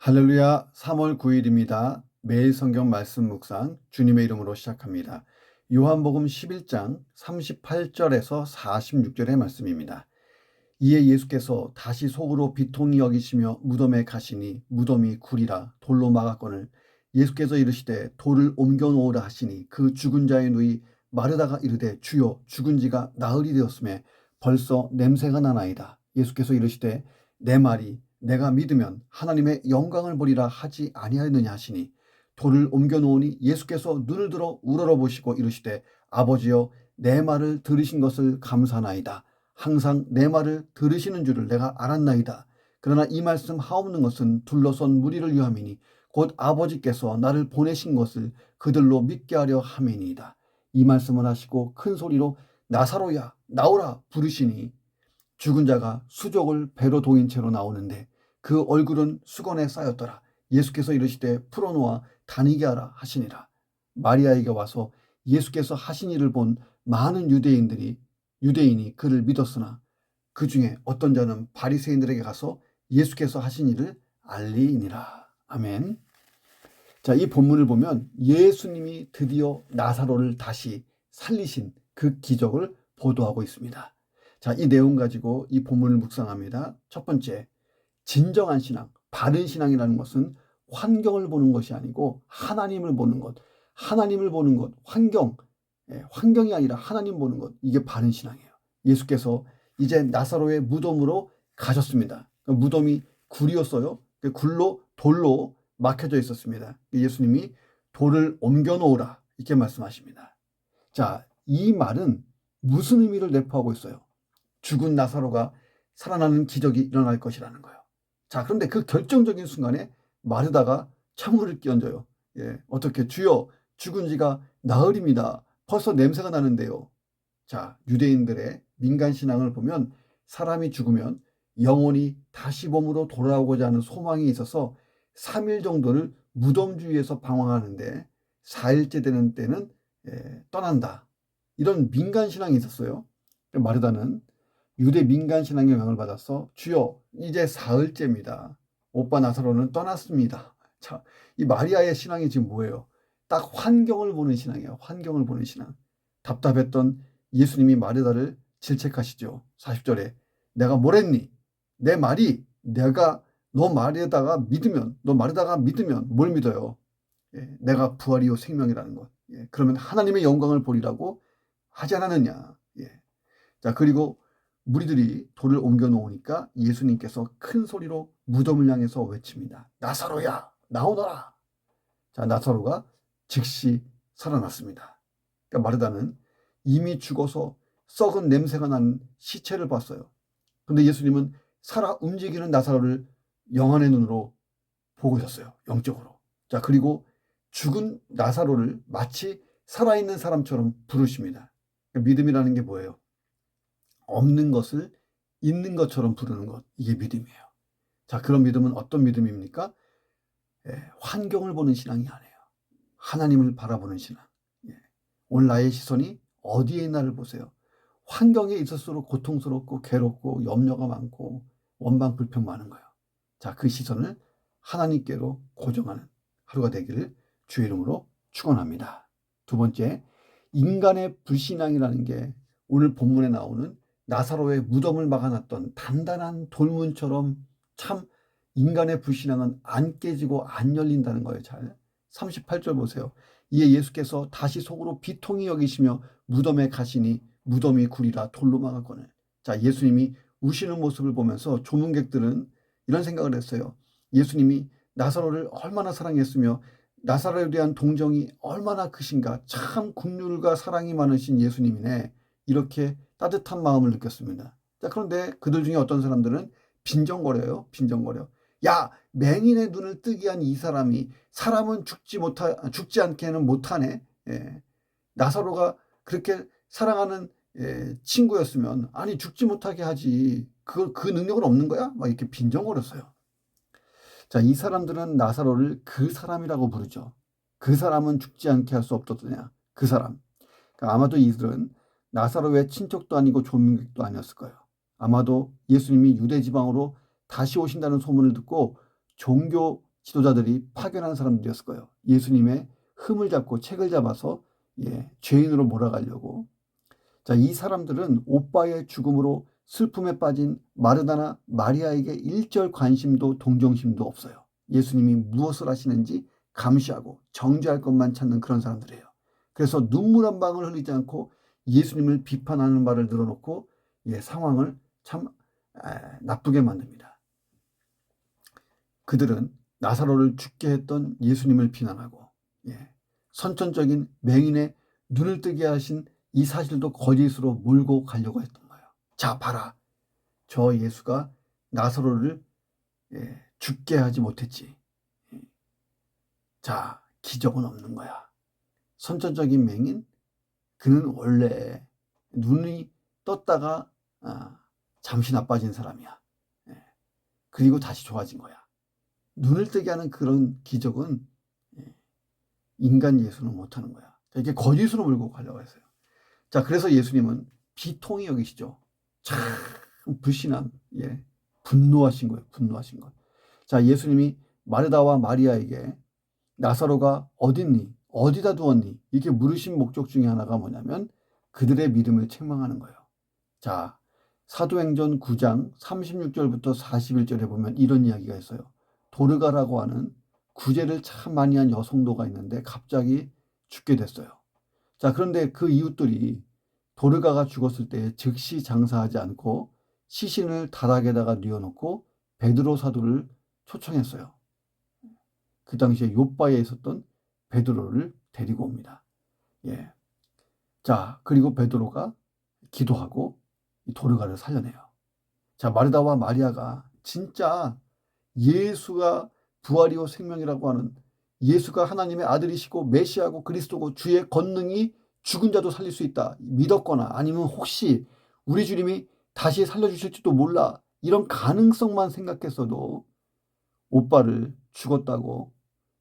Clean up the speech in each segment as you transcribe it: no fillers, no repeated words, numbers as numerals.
할렐루야. 3월 9일입니다. 매일 성경 말씀 묵상 주님의 이름으로 시작합니다. 요한복음 11장 38절에서 46절의 말씀입니다. 이에 예수께서 다시 속으로 비통히 여기시며 무덤에 가시니 무덤이 굴이라 돌로 막았거늘 예수께서 이르시되 돌을 옮겨 놓으라 하시니 그 죽은 자의 누이 마르다가 이르되 주여 죽은 지가 나흘이 되었음에 벌써 냄새가 나나이다. 예수께서 이르시되 내 말이 내가 믿으면 하나님의 영광을 보리라 하지 아니하였느냐 하시니 돌을 옮겨 놓으니 예수께서 눈을 들어 우러러보시고 이르시되 아버지여 내 말을 들으신 것을 감사하나이다. 항상 내 말을 들으시는 줄을 내가 알았나이다. 그러나 이 말씀 하옵는 것은 둘러선 무리를 위함이니 곧 아버지께서 나를 보내신 것을 그들로 믿게 하려 함이니이다. 이 말씀을 하시고 큰 소리로 나사로야 나오라 부르시니 죽은 자가 수족을 배로 동인 채로 나오는데 그 얼굴은 수건에 쌓였더라. 예수께서 이르시되 풀어놓아 다니게 하라 하시니라. 마리아에게 와서 예수께서 하신 일을 본 많은 유대인이 그를 믿었으나 그 중에 어떤 자는 바리새인들에게 가서 예수께서 하신 일을 알리니라. 아멘. 자, 이 본문을 보면 예수님이 드디어 나사로를 다시 살리신 그 기적을 보도하고 있습니다. 자, 이 내용 가지고 이 본문을 묵상합니다. 첫 번째, 진정한 신앙, 바른 신앙이라는 것은 환경을 보는 것이 아니고 하나님을 보는 것, 환경이 아니라 하나님 보는 것, 이게 바른 신앙이에요. 예수께서 이제 나사로의 무덤으로 가셨습니다. 무덤이 굴이었어요. 돌로 막혀져 있었습니다. 예수님이 돌을 옮겨 놓으라 이렇게 말씀하십니다. 자, 이 말은 무슨 의미를 내포하고 있어요? 죽은 나사로가 살아나는 기적이 일어날 것이라는 거예요. 자, 그런데 그 결정적인 순간에 마르다가 찬물을 끼얹어요. 어떻게 주여 죽은 지가 나흘입니다. 벌써 냄새가 나는데요. 자, 유대인들의 민간 신앙을 보면 사람이 죽으면 영혼이 다시 몸으로 돌아오고자 하는 소망이 있어서 3일 정도를 무덤 주위에서 방황하는데 4일째 되는 때는 떠난다. 이런 민간 신앙이 있었어요. 마르다는 유대 민간 신앙의 영향을 받아서 주여 이제 사흘째입니다. 오빠 나사로는 떠났습니다. 자, 이 마리아의 신앙이 지금 뭐예요? 딱 환경을 보는 신앙이에요. 환경을 보는 신앙. 답답했던 예수님이 마르다를 질책하시죠. 40절에 내가 뭘 했니? 내 말이 내가 너 마르다가 믿으면 뭘 믿어요? 내가 부활이요 생명이라는 것. 그러면 하나님의 영광을 보리라고 하지 않았느냐. 자, 그리고 무리들이 돌을 옮겨 놓으니까 예수님께서 큰 소리로 무덤을 향해서 외칩니다. 나사로야 나오너라. 자, 나사로가 즉시 살아났습니다. 그러니까 마르다는 이미 죽어서 썩은 냄새가 나는 시체를 봤어요. 그런데 예수님은 살아 움직이는 나사로를 영안의 눈으로 보고 있었어요. 영적으로. 자, 그리고 죽은 나사로를 마치 살아있는 사람처럼 부르십니다. 그러니까 믿음이라는 게 뭐예요? 없는 것을 있는 것처럼 부르는 것. 이게 믿음이에요. 자, 그런 믿음은 어떤 믿음입니까? 환경을 보는 신앙이 아니에요. 하나님을 바라보는 신앙. 오늘 나의 시선이 어디에 있나를 보세요. 환경에 있을수록 고통스럽고 괴롭고 염려가 많고 원망 불평 많은 거예요. 자, 그 시선을 하나님께로 고정하는 하루가 되기를 주의 이름으로 축원합니다. 두 번째, 인간의 불신앙이라는 게 오늘 본문에 나오는 나사로의 무덤을 막아놨던 단단한 돌문처럼 참 인간의 불신앙은 안 깨지고 안 열린다는 거예요. 잘 38절 보세요. 이에 예수께서 다시 속으로 비통히 여기시며 무덤에 가시니 무덤이 굴이라 돌로 막았거늘. 자, 예수님이 우시는 모습을 보면서 조문객들은 이런 생각을 했어요. 예수님이 나사로를 얼마나 사랑했으며 나사로에 대한 동정이 얼마나 크신가. 참 긍휼과 사랑이 많으신 예수님이네. 이렇게 따뜻한 마음을 느꼈습니다. 자, 그런데 그들 중에 어떤 사람들은 빈정거려요. 야, 맹인의 눈을 뜨게 한 이 사람이 사람은 죽지 않게는 못하네. 나사로가 그렇게 사랑하는 친구였으면 아니 죽지 못하게 하지. 그 능력은 없는 거야? 막 이렇게 빈정거렸어요. 자, 이 사람들은 나사로를 그 사람이라고 부르죠. 그 사람은 죽지 않게 할 수 없었느냐. 그 사람. 그러니까 아마도 이들은 나사로의 친척도 아니고 조문객도 아니었을 거예요. 아마도 예수님이 유대 지방으로 다시 오신다는 소문을 듣고 종교 지도자들이 파견한 사람들이었을 거예요. 예수님의 흠을 잡고 책을 잡아서 죄인으로 몰아가려고. 자, 이 사람들은 오빠의 죽음으로 슬픔에 빠진 마르다나 마리아에게 일절 관심도 동정심도 없어요. 예수님이 무엇을 하시는지 감시하고 정죄할 것만 찾는 그런 사람들이에요. 그래서 눈물 한 방울 흘리지 않고 예수님을 비판하는 말을 늘어놓고 상황을 참 나쁘게 만듭니다. 그들은 나사로를 죽게 했던 예수님을 비난하고 선천적인 맹인의 눈을 뜨게 하신 이 사실도 거짓으로 몰고 가려고 했던 거예요. 자, 봐라. 저 예수가 나사로를 죽게 하지 못했지. 자, 기적은 없는 거야. 선천적인 맹인, 그는 원래 눈이 떴다가 잠시 나빠진 사람이야. 그리고 다시 좋아진 거야. 눈을 뜨게 하는 그런 기적은 인간 예수는 못하는 거야. 이게 거짓으로 몰고 가려고 했어요. 자, 그래서 예수님은 비통히 여기시죠. 참 불신함, 분노하신 거예요. 분노하신 것. 자, 예수님이 마르다와 마리아에게 나사로가 어딨니? 어디다 두었니? 이렇게 물으신 목적 중에 하나가 뭐냐면 그들의 믿음을 책망하는 거예요. 자, 사도행전 9장 36절부터 41절에 보면 이런 이야기가 있어요. 도르가라고 하는 구제를 참 많이 한 여성도가 있는데 갑자기 죽게 됐어요. 자, 그런데 그 이웃들이 도르가가 죽었을 때 즉시 장사하지 않고 시신을 다락에다가 뉘어놓고 베드로 사도를 초청했어요. 그 당시에 욥바에 있었던 베드로를 데리고 옵니다. 자, 그리고 베드로가 기도하고 이 도르가를 살려내요. 자, 마르다와 마리아가 진짜 예수가 부활이요 생명이라고 하는 예수가 하나님의 아들이시고 메시아고 그리스도고 주의 권능이 죽은 자도 살릴 수 있다 믿었거나 아니면 혹시 우리 주님이 다시 살려주실지도 몰라 이런 가능성만 생각했어도 오빠를 죽었다고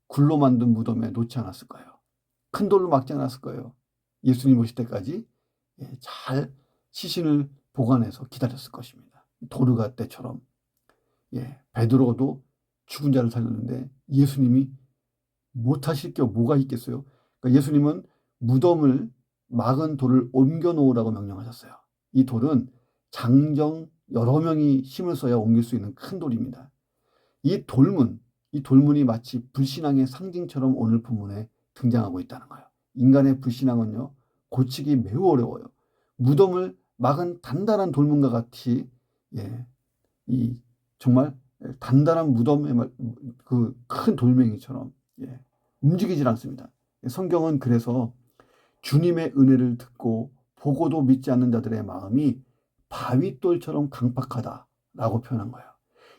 굴로 만든 무덤에 놓지 않았을 거예요. 큰 돌로 막지 않았을 거예요. 예수님 오실 때까지 잘 시신을 보관해서 기다렸을 것입니다. 도르가 때처럼 베드로도 죽은 자를 살렸는데 예수님이 못하실 게 뭐가 있겠어요? 그러니까 예수님은 무덤을 막은 돌을 옮겨 놓으라고 명령하셨어요. 이 돌은 장정 여러 명이 힘을 써야 옮길 수 있는 큰 돌입니다. 이 돌문이 마치 불신앙의 상징처럼 오늘 본문에 등장하고 있다는 거예요. 인간의 불신앙은요, 고치기 매우 어려워요. 무덤을 막은 단단한 돌문과 같이 이 정말 단단한 무덤의 그 큰 돌멩이처럼 움직이질 않습니다. 성경은 그래서 주님의 은혜를 듣고 보고도 믿지 않는 자들의 마음이 바위돌처럼 강팍하다라고 표현한 거예요.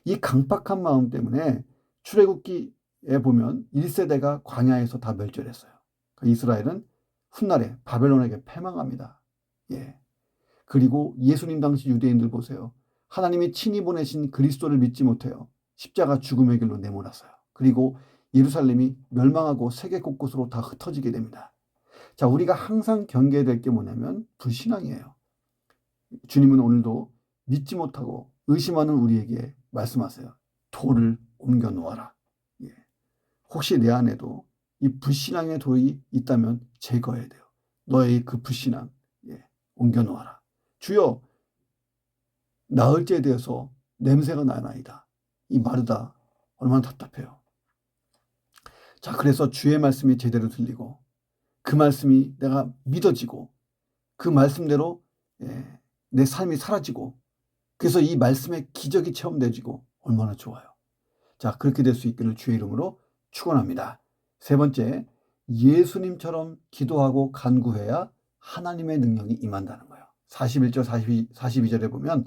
이 강팍한 마음 때문에 출애굽기에 보면 1세대가 광야에서 다 멸절했어요. 이스라엘은 훗날에 바벨론에게 패망합니다. 그리고 예수님 당시 유대인들 보세요. 하나님이 친히 보내신 그리스도를 믿지 못해요. 십자가 죽음의 길로 내몰았어요. 그리고 예루살렘이 멸망하고 세계 곳곳으로 다 흩어지게 됩니다. 자, 우리가 항상 경계해야 될 게 뭐냐면 불신앙이에요. 주님은 오늘도 믿지 못하고 의심하는 우리에게 말씀하세요. 돌을 옮겨 놓아라. 혹시 내 안에도 이 불신앙의 돌이 있다면 제거해야 돼요. 너의 그 불신앙 옮겨 놓아라. 주여, 나흘째에 대해서 냄새가 나나이다. 이 마르다 얼마나 답답해요. 자, 그래서 주의 말씀이 제대로 들리고 그 말씀이 내가 믿어지고 그 말씀대로 내 삶이 사라지고 그래서 이 말씀의 기적이 체험되지고 얼마나 좋아요. 자, 그렇게 될 수 있기를 주의 이름으로 축원합니다. 세 번째, 예수님처럼 기도하고 간구해야 하나님의 능력이 임한다는 거예요. 41절 42절에 보면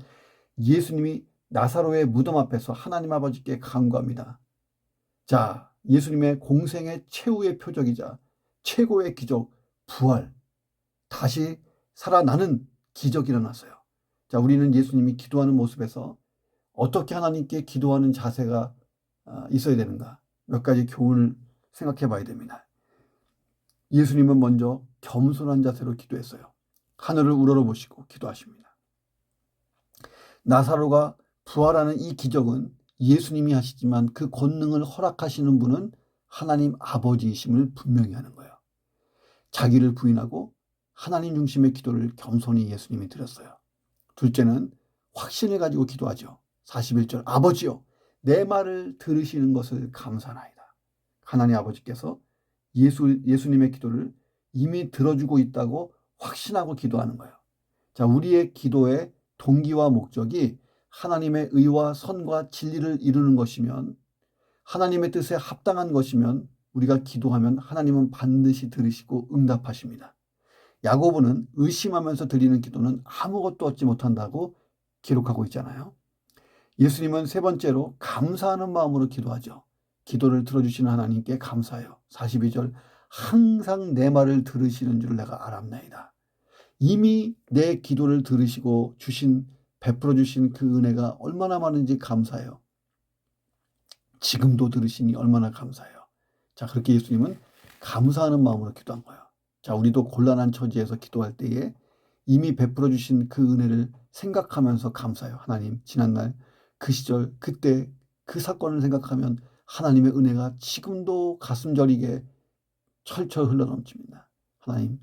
예수님이 나사로의 무덤 앞에서 하나님 아버지께 간구합니다. 자, 예수님의 공생의 최후의 표적이자 최고의 기적, 부활, 다시 살아나는 기적이 일어났어요. 자, 우리는 예수님이 기도하는 모습에서 어떻게 하나님께 기도하는 자세가 있어야 되는가? 몇 가지 교훈을 생각해 봐야 됩니다. 예수님은 먼저 겸손한 자세로 기도했어요. 하늘을 우러러보시고 기도하십니다. 나사로가 부활하는 이 기적은 예수님이 하시지만 그 권능을 허락하시는 분은 하나님 아버지이심을 분명히 하는 거예요. 자기를 부인하고 하나님 중심의 기도를 겸손히 예수님이 드렸어요. 둘째는 확신을 가지고 기도하죠. 41절, 아버지요 내 말을 들으시는 것을 감사하나이다. 하나님 아버지께서 예수님의 기도를 이미 들어주고 있다고 확신하고 기도하는 거예요. 자, 우리의 기도의 동기와 목적이 하나님의 의와 선과 진리를 이루는 것이면, 하나님의 뜻에 합당한 것이면 우리가 기도하면 하나님은 반드시 들으시고 응답하십니다. 야고보는 의심하면서 드리는 기도는 아무것도 얻지 못한다고 기록하고 있잖아요. 예수님은 세 번째로 감사하는 마음으로 기도하죠. 기도를 들어주시는 하나님께 감사해요. 42절, 항상 내 말을 들으시는 줄 내가 알았나이다. 이미 내 기도를 들으시고 베풀어 주신 그 은혜가 얼마나 많은지 감사해요. 지금도 들으시니 얼마나 감사해요. 자, 그렇게 예수님은 감사하는 마음으로 기도한 거예요. 자, 우리도 곤란한 처지에서 기도할 때에 이미 베풀어 주신 그 은혜를 생각하면서 감사해요. 하나님, 지난날 그 시절 그때 그 사건을 생각하면 하나님의 은혜가 지금도 가슴 저리게 철철 흘러넘칩니다. 하나님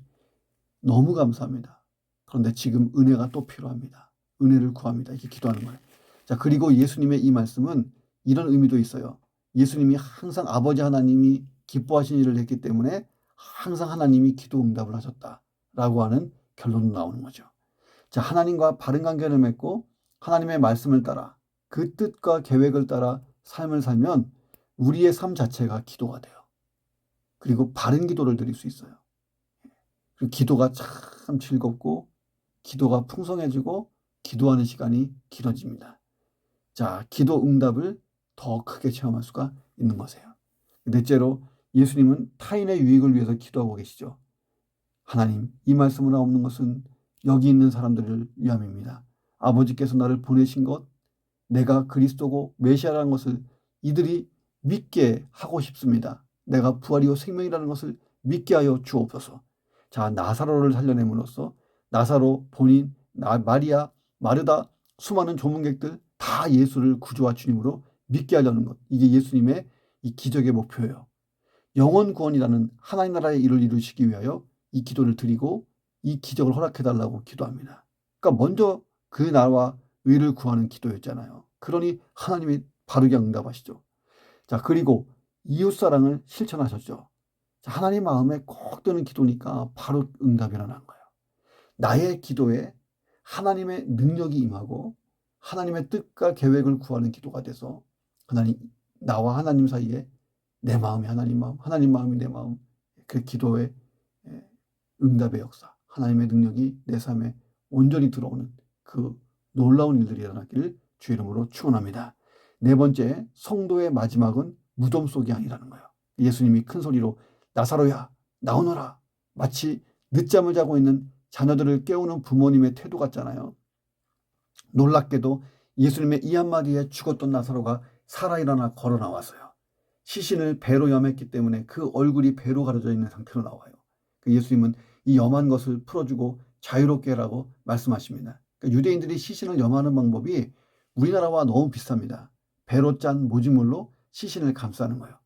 너무 감사합니다. 그런데 지금 은혜가 또 필요합니다. 은혜를 구합니다. 이렇게 기도하는 거예요. 자, 그리고 예수님의 이 말씀은 이런 의미도 있어요. 예수님이 항상 아버지 하나님이 기뻐하신 일을 했기 때문에 항상 하나님이 기도 응답을 하셨다라고 하는 결론도 나오는 거죠. 자, 하나님과 바른 관계를 맺고 하나님의 말씀을 따라 그 뜻과 계획을 따라 삶을 살면 우리의 삶 자체가 기도가 돼요. 그리고 바른 기도를 드릴 수 있어요. 그리고 기도가 참 즐겁고 기도가 풍성해지고 기도하는 시간이 길어집니다. 자, 기도 응답을 더 크게 체험할 수가 있는 것이에요. 넷째로 예수님은 타인의 유익을 위해서 기도하고 계시죠. 하나님, 이 말씀을 없는 것은 여기 있는 사람들을 위함입니다. 아버지께서 나를 보내신 것, 내가 그리스도고 메시아라는 것을 이들이 믿게 하고 싶습니다. 내가 부활이요 생명이라는 것을 믿게 하여 주옵소서. 자, 나사로를 살려냄으로써 나사로 본인, 마리아, 마르다, 수많은 조문객들 다 예수를 구주와 주님으로 믿게 하려는 것. 이게 예수님의 이 기적의 목표예요. 영원 구원이라는 하나님 나라의 일을 이루시기 위하여 이 기도를 드리고 이 기적을 허락해달라고 기도합니다. 그러니까 먼저 그 나라와 의를 구하는 기도였잖아요. 그러니 하나님이 바르게 응답하시죠. 자, 그리고 이웃사랑을 실천하셨죠. 자, 하나님 마음에 꼭 드는 기도니까 바로 응답이 일어난 거예요. 나의 기도에 하나님의 능력이 임하고 하나님의 뜻과 계획을 구하는 기도가 돼서 나와 하나님 사이에 내 마음이 하나님 마음, 하나님 마음이 내 마음, 그 기도의 응답의 역사, 하나님의 능력이 내 삶에 온전히 들어오는 그 놀라운 일들이 일어나기를 주 이름으로 축원합니다. 네 번째, 성도의 마지막은 무덤 속이 아니라는 거예요. 예수님이 큰 소리로 나사로야 나오너라, 마치 늦잠을 자고 있는 자녀들을 깨우는 부모님의 태도 같잖아요. 놀랍게도 예수님의 이 한마디에 죽었던 나사로가 살아 일어나 걸어 나왔어요. 시신을 배로 염했기 때문에 그 얼굴이 배로 가려져 있는 상태로 나와요. 예수님은 이 염한 것을 풀어주고 자유롭게 하라고 말씀하십니다. 유대인들이 시신을 염하는 방법이 우리나라와 너무 비슷합니다. 배로 짠 모직물로 시신을 감싸는 거예요.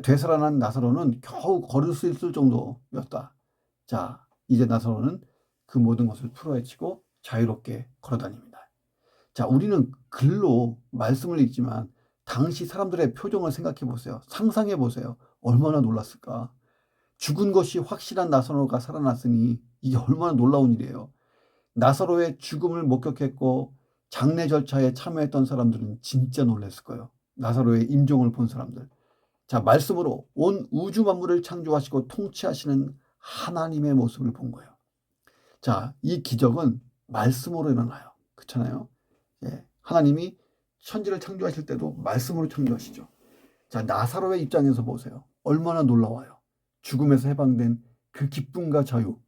되살아난 나사로는 겨우 걸을 수 있을 정도였다. 자, 이제 나사로는 그 모든 것을 풀어헤치고 자유롭게 걸어다닙니다. 자, 우리는 글로 말씀을 읽지만 당시 사람들의 표정을 생각해 보세요. 상상해 보세요. 얼마나 놀랐을까. 죽은 것이 확실한 나사로가 살아났으니 이게 얼마나 놀라운 일이에요. 나사로의 죽음을 목격했고 장례 절차에 참여했던 사람들은 진짜 놀랐을 거예요. 나사로의 임종을 본 사람들. 자, 말씀으로 온 우주 만물을 창조하시고 통치하시는 하나님의 모습을 본 거예요. 자, 이 기적은 말씀으로 일어나요. 그렇잖아요. 예, 하나님이 천지를 창조하실 때도 말씀으로 창조하시죠. 자, 나사로의 입장에서 보세요. 얼마나 놀라워요. 죽음에서 해방된 그 기쁨과 자유,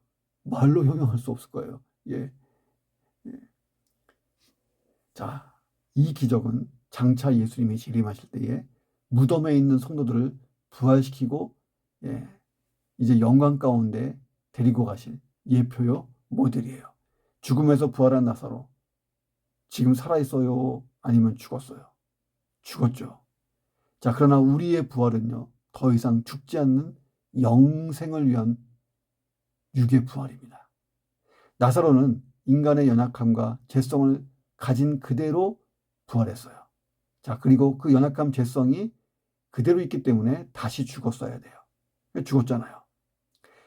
말로 형용할 수 없을 거예요. 예. 자, 이 기적은 장차 예수님이 재림하실 때에 무덤에 있는 성도들을 부활시키고 이제 영광 가운데 데리고 가실 예표요 모델이에요. 죽음에서 부활한 나사로 지금 살아있어요? 아니면 죽었어요? 죽었죠. 자, 그러나 우리의 부활은요, 더 이상 죽지 않는 영생을 위한 육의 부활입니다. 나사로는 인간의 연약함과 죄성을 가진 그대로 부활했어요. 자, 그리고 그 연약함, 죄성이 그대로 있기 때문에 다시 죽었어야 돼요. 죽었잖아요.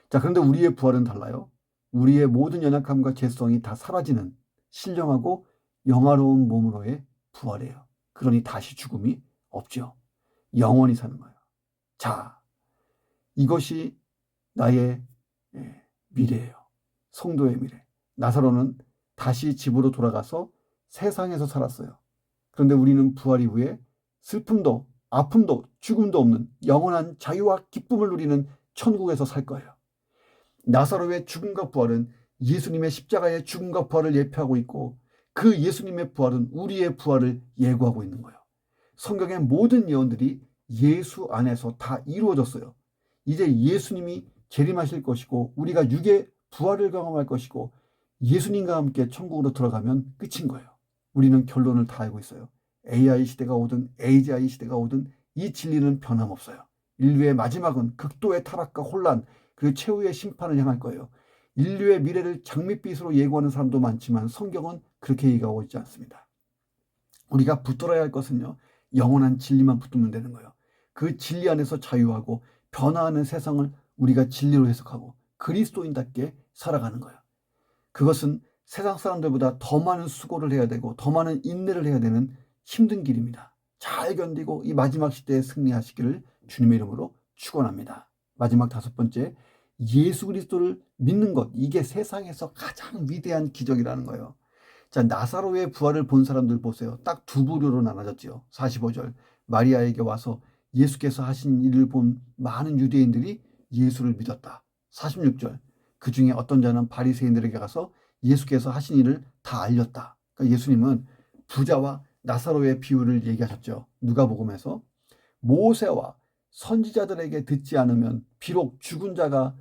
자, 그런데 우리의 부활은 달라요. 우리의 모든 연약함과 죄성이 다 사라지는 신령하고 영화로운 몸으로의 부활이에요. 그러니 다시 죽음이 없죠. 영원히 사는 거예요. 자, 이것이 나의 미래예요. 성도의 미래. 나사로는 다시 집으로 돌아가서 세상에서 살았어요. 그런데 우리는 부활 이후에 슬픔도 아픔도 죽음도 없는 영원한 자유와 기쁨을 누리는 천국에서 살 거예요. 나사로의 죽음과 부활은 예수님의 십자가의 죽음과 부활을 예표하고 있고, 그 예수님의 부활은 우리의 부활을 예고하고 있는 거예요. 성경의 모든 예언들이 예수 안에서 다 이루어졌어요. 이제 예수님이 재림하실 것이고, 우리가 육의 부활을 경험할 것이고, 예수님과 함께 천국으로 들어가면 끝인 거예요. 우리는 결론을 다 알고 있어요. AI 시대가 오든 AGI 시대가 오든 이 진리는 변함없어요. 인류의 마지막은 극도의 타락과 혼란, 그리고 최후의 심판을 향할 거예요. 인류의 미래를 장밋빛으로 예고하는 사람도 많지만 성경은 그렇게 얘기하고 있지 않습니다. 우리가 붙들어야 할 것은요, 영원한 진리만 붙들면 되는 거예요. 그 진리 안에서 자유하고 변화하는 세상을 우리가 진리로 해석하고 그리스도인답게 살아가는 거예요. 그것은 세상 사람들보다 더 많은 수고를 해야 되고 더 많은 인내를 해야 되는 힘든 길입니다. 잘 견디고 이 마지막 시대에 승리하시기를 주님의 이름으로 축원합니다. 마지막 5번째, 예수 그리스도를 믿는 것, 이게 세상에서 가장 위대한 기적이라는 거예요. 자, 나사로의 부활을 본 사람들 보세요. 딱 두 부류로 나눠졌죠. 45절, 마리아에게 와서 예수께서 하신 일을 본 많은 유대인들이 예수를 믿었다. 46절, 그 중에 어떤 자는 바리새인들에게 가서 예수께서 하신 일을 다 알렸다. 그러니까 예수님은 부자와 나사로의 비유를 얘기하셨죠. 누가복음에서 모세와 선지자들에게 듣지 않으면 비록 죽은 자가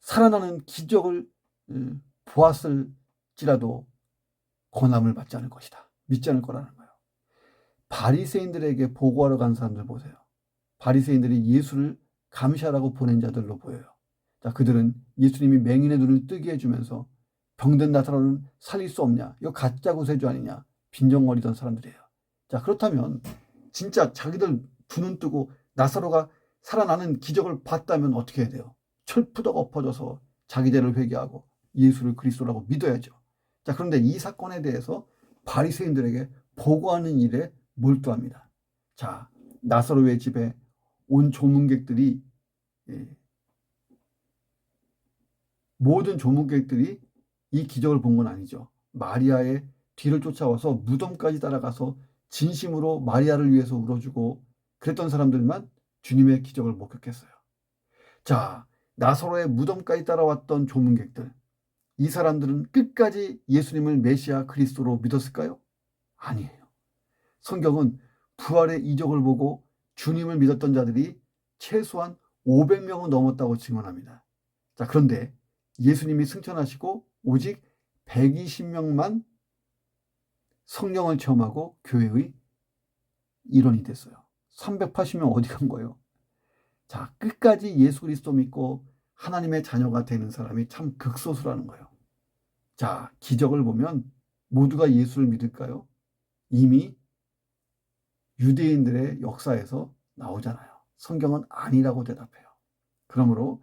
살아나는 기적을 보았을지라도 권함을 받지 않을 것이다. 믿지 않을 거라는 거예요. 바리새인들에게 보고하러 간 사람들 보세요. 바리새인들이 예수를 감시하라고 보낸 자들로 보여요. 자, 그들은 예수님이 맹인의 눈을 뜨게 해주면서 병든 나사로는 살릴 수 없냐, 이거 가짜 구세주 아니냐, 빈정거리던 사람들이에요. 자, 그렇다면 진짜 자기들 두 눈 뜨고 나사로가 살아나는 기적을 봤다면 어떻게 해야 돼요? 철푸덕 엎어져서 자기 죄를 회개하고 예수를 그리스도라고 믿어야죠. 자, 그런데 이 사건에 대해서 바리새인들에게 보고하는 일에 몰두합니다. 자, 나사로의 집에 온 조문객들이, 모든 조문객들이 이 기적을 본 건 아니죠. 마리아의 뒤를 쫓아와서 무덤까지 따라가서 진심으로 마리아를 위해서 울어주고 그랬던 사람들만 주님의 기적을 목격했어요. 자, 나사로의 무덤까지 따라왔던 조문객들, 이 사람들은 끝까지 예수님을 메시아 그리스도로 믿었을까요? 아니에요. 성경은 부활의 이적을 보고 주님을 믿었던 자들이 최소한 500명은 넘었다고 증언합니다. 자, 그런데 예수님이 승천하시고 오직 120명만 성령을 체험하고 교회의 일원이 됐어요. 380명 어디 간 거예요? 자, 끝까지 예수 그리스도 믿고 하나님의 자녀가 되는 사람이 참 극소수라는 거예요. 자, 기적을 보면 모두가 예수를 믿을까요? 이미 유대인들의 역사에서 나오잖아요. 성경은 아니라고 대답해요. 그러므로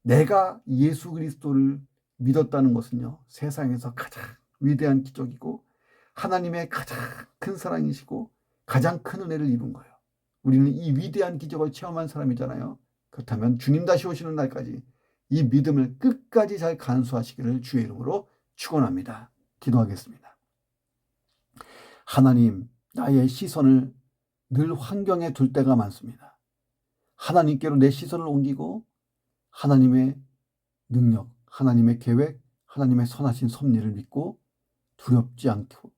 내가 예수 그리스도를 믿었다는 것은요, 세상에서 가장 위대한 기적이고 하나님의 가장 큰 사랑이시고 가장 큰 은혜를 입은 거예요. 우리는 이 위대한 기적을 체험한 사람이잖아요. 그렇다면 주님 다시 오시는 날까지 이 믿음을 끝까지 잘 간수하시기를 주의 이름으로 축원합니다. 기도하겠습니다. 하나님, 나의 시선을 늘 환경에 둘 때가 많습니다. 하나님께로 내 시선을 옮기고 하나님의 능력, 하나님의 계획, 하나님의 선하신 섭리를 믿고 두렵지 않고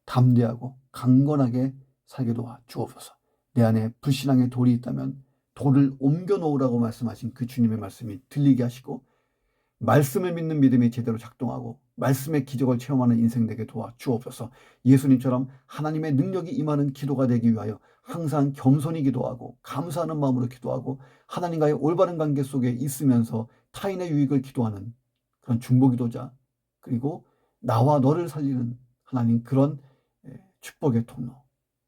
담대하고 강건하게 살게 도와 주옵소서. 내 안에 불신앙의 돌이 있다면 돌을 옮겨 놓으라고 말씀하신 그 주님의 말씀이 들리게 하시고, 말씀을 믿는 믿음이 제대로 작동하고 말씀의 기적을 체험하는 인생 되게 도와 주옵소서. 예수님처럼 하나님의 능력이 임하는 기도가 되기 위하여 항상 겸손히 기도하고 감사하는 마음으로 기도하고 하나님과의 올바른 관계 속에 있으면서 타인의 유익을 기도하는 그런 중보기도자, 그리고 나와 너를 살리는 하나님 그런 축복의 통로,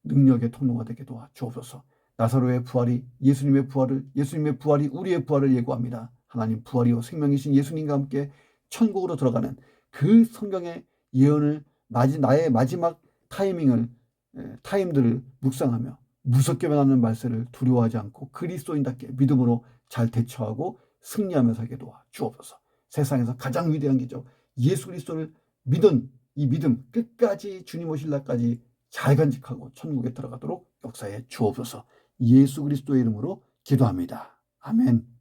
능력의 통로가 되게 도와 주옵소서. 나사로의 부활이 예수님의 부활이 우리의 부활을 예고합니다. 하나님 부활이요 생명이신 예수님과 함께 천국으로 들어가는 그 성경의 예언을 나의 마지막 타임들을 묵상하며 무섭게 변하는 말세를 두려워하지 않고 그리스도인답게 믿음으로 잘 대처하고 승리하며 살게 도와 주옵소서. 세상에서 가장 위대한 기적 예수 그리스도를 믿은 이 믿음 끝까지 주님 오실 날까지 잘 간직하고 천국에 들어가도록 역사해 주옵소서. 예수 그리스도의 이름으로 기도합니다. 아멘.